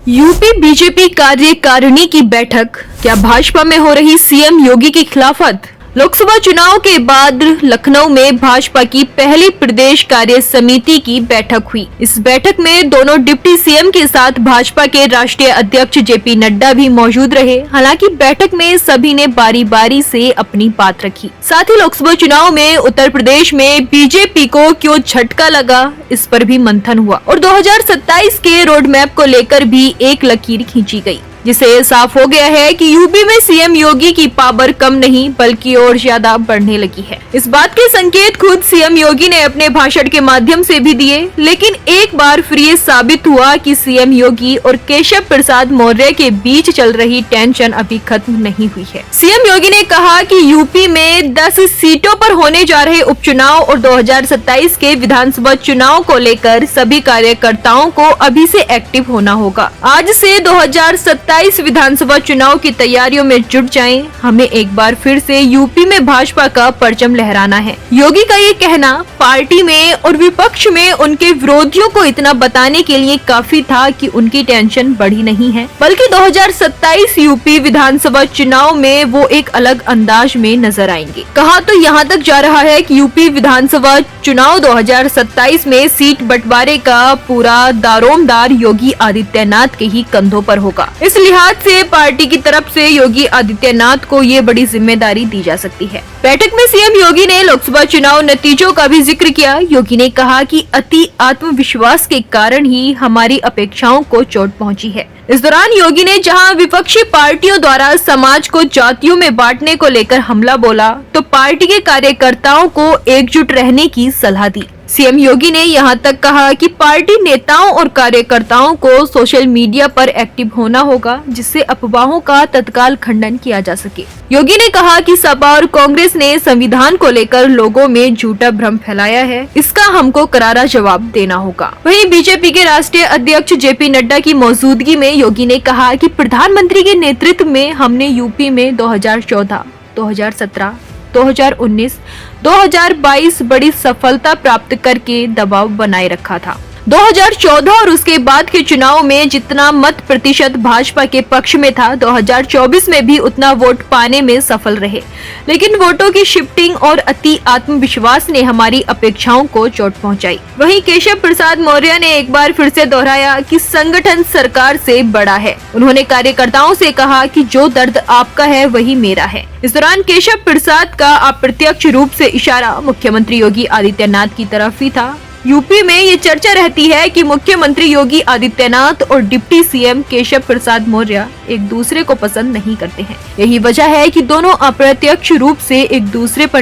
UP BJP कार्यकारिणी की बैठक, क्या भाजपा में हो रही सीएम योगी की खिलाफत? लोकसभा चुनाव के बाद लखनऊ में भाजपा की पहली प्रदेश कार्य समिति की बैठक हुई। इस बैठक में दोनों डिप्टी सीएम के साथ भाजपा के राष्ट्रीय अध्यक्ष जेपी नड्डा भी मौजूद रहे। हालांकि बैठक में सभी ने बारी बारी से अपनी बात रखी। साथ ही लोकसभा चुनाव में उत्तर प्रदेश में बीजेपी को क्यों झटका लगा, इस पर भी मंथन हुआ और 2027 के रोड मैप को लेकर भी एक लकीर खींची गई, जिससे साफ हो गया है कि यूपी में सीएम योगी की पावर कम नहीं बल्कि और ज्यादा बढ़ने लगी है। इस बात के संकेत खुद सीएम योगी ने अपने भाषण के माध्यम से भी दिए, लेकिन एक बार फिर ये साबित हुआ कि सीएम योगी और केशव प्रसाद मौर्य के बीच चल रही टेंशन अभी खत्म नहीं हुई है। सीएम योगी ने कहा कि यूपी में 10 सीटों पर होने जा रहे उपचुनाव और 2027 के विधानसभा चुनाव को लेकर सभी कार्यकर्ताओं को अभी से एक्टिव होना होगा। आज से 2027 विधानसभा चुनाव की तैयारियों में जुट जाएं। हमें एक बार फिर से यूपी में भाजपा का परचम लहराना है। योगी का ये कहना पार्टी में और विपक्ष में उनके विरोधियों को इतना बताने के लिए काफी था कि उनकी टेंशन बढ़ी नहीं है, बल्कि 2027 यूपी विधानसभा चुनाव में वो एक अलग अंदाज में नजर आएंगे। कहा तो यहाँ तक जा रहा है कि यूपी विधानसभा चुनाव 2027 में सीट बंटवारे का पूरा दारोमदार योगी आदित्यनाथ के ही कंधों पर होगा। इस लिहाज से पार्टी की तरफ से योगी आदित्यनाथ को ये बड़ी जिम्मेदारी दी जा सकती है। बैठक में सीएम योगी ने लोकसभा चुनाव नतीजों का भी जिक्र किया। योगी ने कहा कि अति आत्मविश्वास के कारण ही हमारी अपेक्षाओं को चोट पहुंची है। इस दौरान योगी ने जहां विपक्षी पार्टियों द्वारा समाज को जातियों में बांटने को लेकर हमला बोला, तो पार्टी के कार्यकर्ताओं को एकजुट रहने की सलाह दी। सीएम योगी ने यहां तक कहा कि पार्टी नेताओं और कार्यकर्ताओं को सोशल मीडिया पर एक्टिव होना होगा, जिससे अफवाहों का तत्काल खंडन किया जा सके। योगी ने कहा कि सपा और कांग्रेस ने संविधान को लेकर लोगों में झूठा भ्रम फैलाया है, इसका हमको करारा जवाब देना होगा। वहीं बीजेपी के राष्ट्रीय अध्यक्ष जेपी नड्डा की मौजूदगी में योगी ने कहा कि प्रधानमंत्री के नेतृत्व में हमने यूपी में 2014, 2017, 2019, 2022 बड़ी सफलता प्राप्त करके दबाव बनाए रखा था। 2014 और उसके बाद के चुनाव में जितना मत प्रतिशत भाजपा के पक्ष में था, 2024 में भी उतना वोट पाने में सफल रहे, लेकिन वोटों की शिफ्टिंग और अति आत्मविश्वास ने हमारी अपेक्षाओं को चोट पहुंचाई। वहीं केशव प्रसाद मौर्य ने एक बार फिर से दोहराया कि संगठन सरकार से बड़ा है। उन्होंने कार्यकर्ताओं से कहा कि जो दर्द आपका है वही मेरा है। इस दौरान केशव प्रसाद का अप्रत्यक्ष रूप से इशारा मुख्यमंत्री योगी आदित्यनाथ की तरफ ही था। यूपी में ये चर्चा रहती है कि मुख्यमंत्री योगी आदित्यनाथ और डिप्टी सीएम केशव प्रसाद मौर्य एक दूसरे को पसंद नहीं करते हैं। यही वजह है कि दोनों अप्रत्यक्ष रूप से एक दूसरे पर